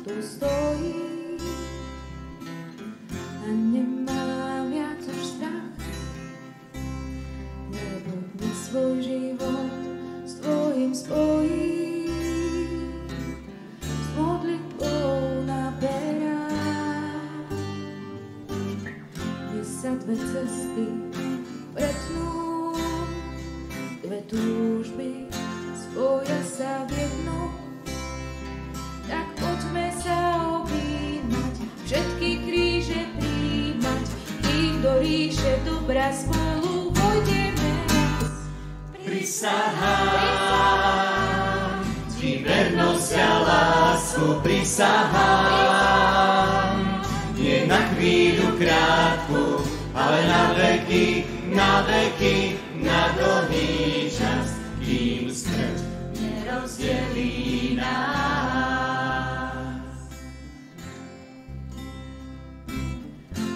tu stojí. A nemám ja už strach, lebo dnes svoj život s tvojim spojí. S modlitbou na perách, kde sa dve cesty pretnú, dve túžby spoja sa v jednu. Tak poďme sa objímať, všetky kríže príjmať, kým do ríše dobra spolu vojdeme. Prisahám ti vernosť a lásku, prisahám nie na chvíľu krátku, ale na veky, na veky, na dlhý čas, kým smrť nerozdelí nás.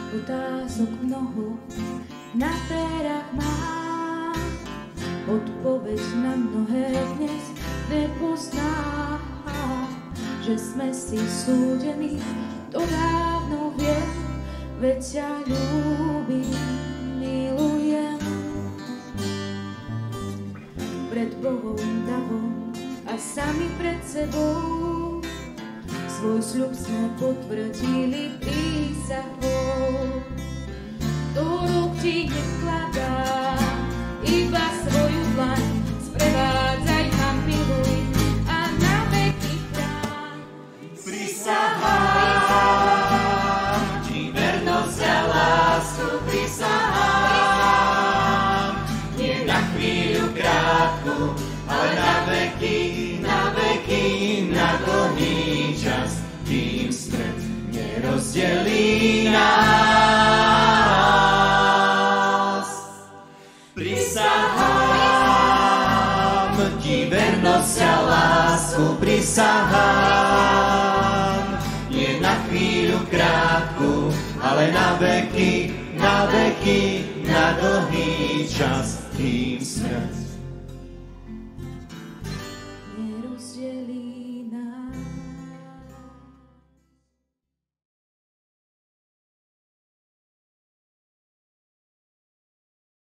Otázok mnoho na perách mám, odpoveď na mnohé dnes nepoznám. Že sme si súdení, to dávno viem, veď ťa ľúbim, milujem. Pred Bohom davom a sami pred sebou svoj sľub sme potvrdili prísahou. Do rúk ti nevkladá, iba svoju dlaň sprevádzaj ma, miluj a na veky chráň. Prisahám ti vernosť a lásku, prisahám nie na chvíľu krátku, ale na veky, na veky, na dlhý čas, kým smrť nerozdelí nás. Prisahám ti vernosť a lásku, prisahám nie na chvíľu krátku, ale na veky, na veky, na dlhý čas, kým smrť